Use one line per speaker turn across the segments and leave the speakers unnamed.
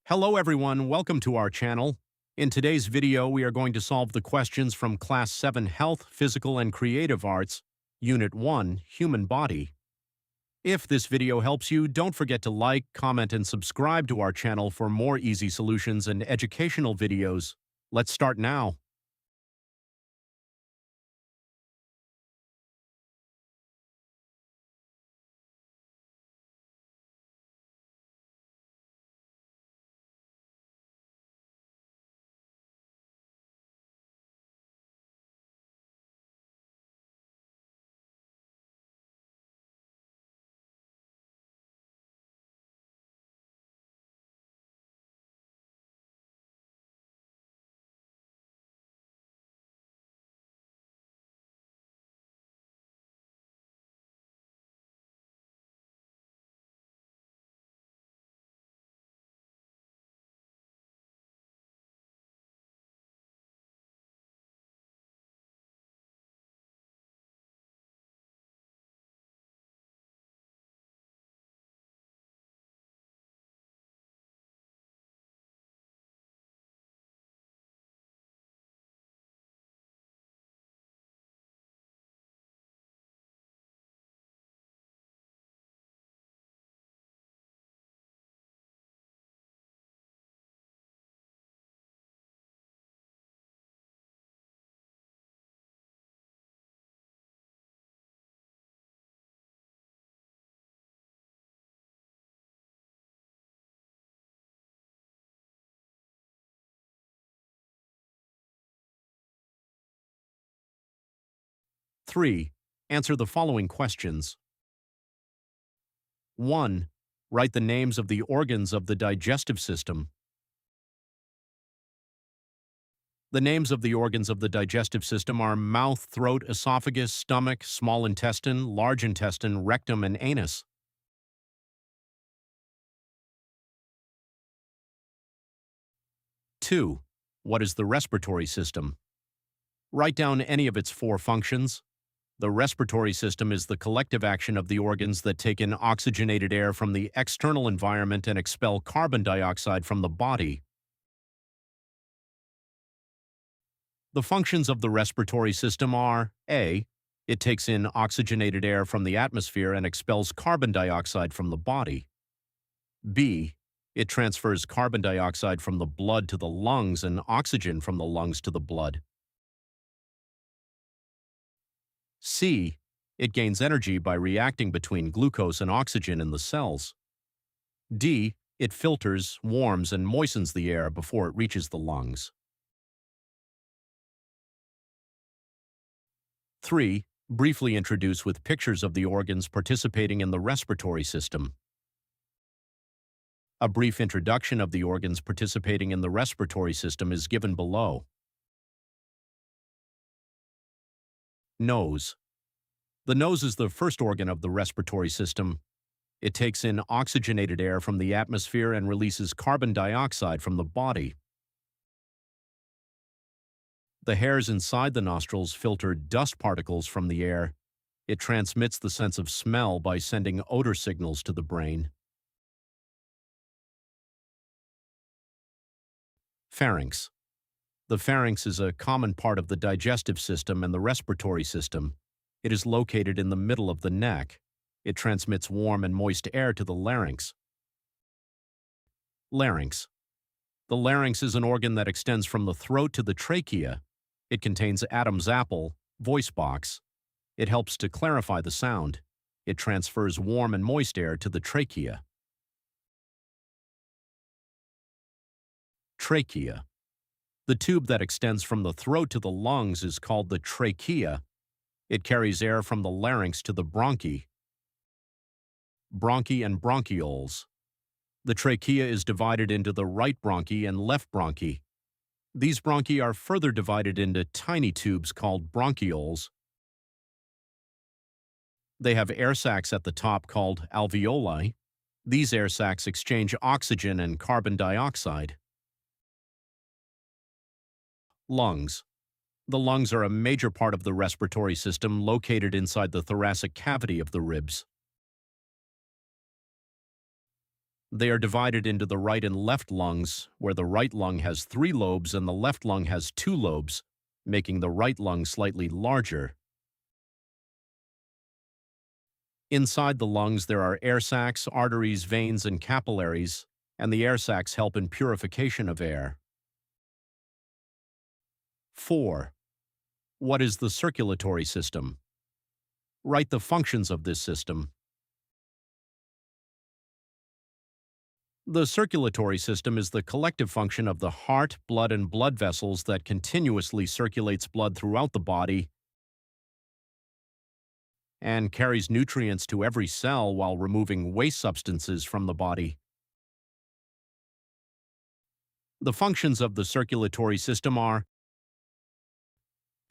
Hello everyone, welcome to our channel. In today's video, we are going to solve the questions from Class 7 Health, Physical and Creative Arts, Unit 1, Human Body. If this video helps you, don't forget to like, comment, and subscribe to our channel for more easy solutions and educational videos. Let's start now. Three, answer the following questions. 1. Write the names of the organs of the digestive system. The names of the organs of the digestive system are mouth, throat, esophagus, stomach, small intestine, large intestine, rectum, and anus. 2. What is the respiratory system? Write down any of its four functions. The respiratory system is the collective action of the organs that take in oxygenated air from the external environment and expel carbon dioxide from the body. The functions of the respiratory system are: A. It takes in oxygenated air from the atmosphere and expels carbon dioxide from the body. B. It transfers carbon dioxide from the blood to the lungs and oxygen from the lungs to the blood. C. It gains energy by reacting between glucose and oxygen in the cells. D. It filters, warms, and moistens the air before it reaches the lungs. 3. Briefly introduce with pictures of the organs participating in the respiratory system. A brief introduction of the organs participating in the respiratory system is given below. Nose. The nose is the first organ of the respiratory system. It takes in oxygenated air from the atmosphere and releases carbon dioxide from the body. The hairs inside the nostrils filter dust particles from the air. It transmits the sense of smell by sending odor signals to the brain. Pharynx. The pharynx is a common part of the digestive system and the respiratory system. It is located in the middle of the neck. It transmits warm and moist air to the larynx. Larynx. The larynx is an organ that extends from the throat to the trachea. It contains Adam's apple, voice box. It helps to clarify the sound. It transfers warm and moist air to the trachea. Trachea. The tube that extends from the throat to the lungs is called the trachea. It carries air from the larynx to the bronchi. Bronchi and bronchioles. The trachea is divided into the right bronchi and left bronchi. These bronchi are further divided into tiny tubes called bronchioles. They have air sacs at the top called alveoli. These air sacs exchange oxygen and carbon dioxide. Lungs. The lungs are a major part of the respiratory system located inside the thoracic cavity of the ribs. They are divided into the right and left lungs, where the right lung has 3 lobes and the left lung has 2 lobes, making the right lung slightly larger. Inside the lungs, there are air sacs, arteries, veins, and capillaries, and the air sacs help in purification of air. 4. What is the circulatory system? Write the functions of this system. The circulatory system is the collective function of the heart, blood, and blood vessels that continuously circulates blood throughout the body and carries nutrients to every cell while removing waste substances from the body. The functions of the circulatory system are: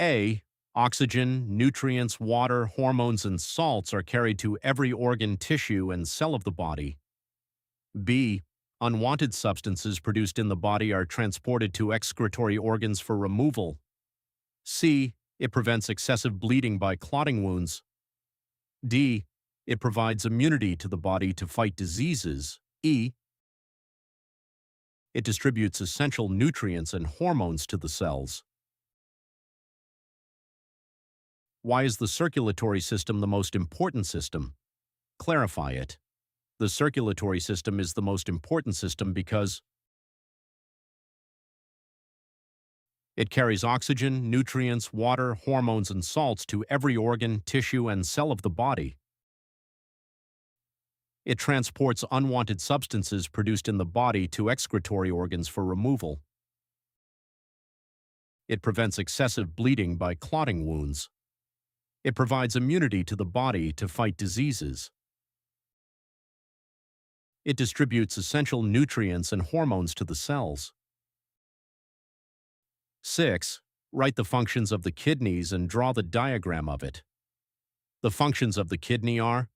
A. Oxygen, nutrients, water, hormones, and salts are carried to every organ, tissue, and cell of the body. B. Unwanted substances produced in the body are transported to excretory organs for removal. C. It prevents excessive bleeding by clotting wounds. D. It provides immunity to the body to fight diseases. E. It distributes essential nutrients and hormones to the cells. Why is the circulatory system the most important system? Clarify it. The circulatory system is the most important system because it carries oxygen, nutrients, water, hormones, and salts to every organ, tissue, and cell of the body. It transports unwanted substances produced in the body to excretory organs for removal. It prevents excessive bleeding by clotting wounds. It provides immunity to the body to fight diseases. It distributes essential nutrients and hormones to the cells. 6. Write the functions of the kidneys and draw the diagram of it. The functions of the kidney are: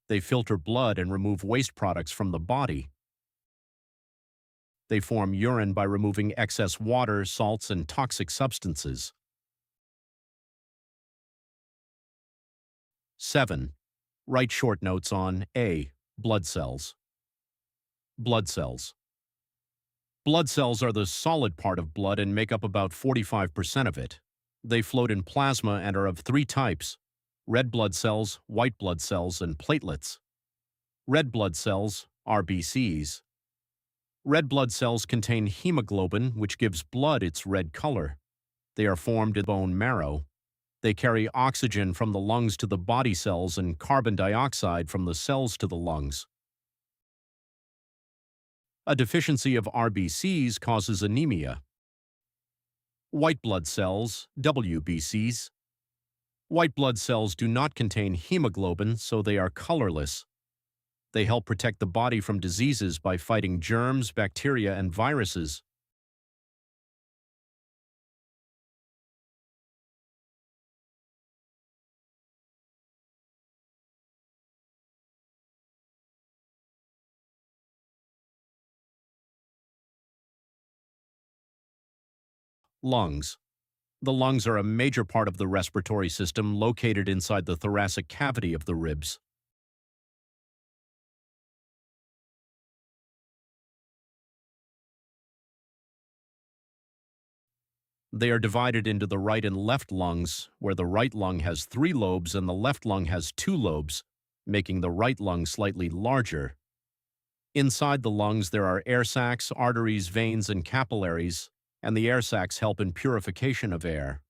they filter blood and remove waste products from the body. They form urine by removing excess water, salts, and toxic substances. 7. Write short notes on A. Blood cells. Blood cells. Blood cells are the solid part of blood and make up about 45% of it. They float in plasma and are of 3 types: red blood cells, white blood cells, and platelets. Red blood cells, RBCs. Red blood cells contain hemoglobin, which gives blood its red color. They are formed in bone marrow. They carry oxygen from the lungs to the body cells and carbon dioxide from the cells to the lungs. A deficiency of RBCs causes anemia. White blood cells, WBCs. White blood cells do not contain hemoglobin, so they are colorless. They help protect the body from diseases by fighting germs, bacteria, and viruses. Lungs. The lungs are a major part of the respiratory system located inside the thoracic cavity of the ribs. They are divided into the right and left lungs, where the right lung has 3 lobes and the left lung has 2 lobes, making the right lung slightly larger. Inside the lungs, there are air sacs, arteries, veins, and capillaries, and the air sacs help in purification of air.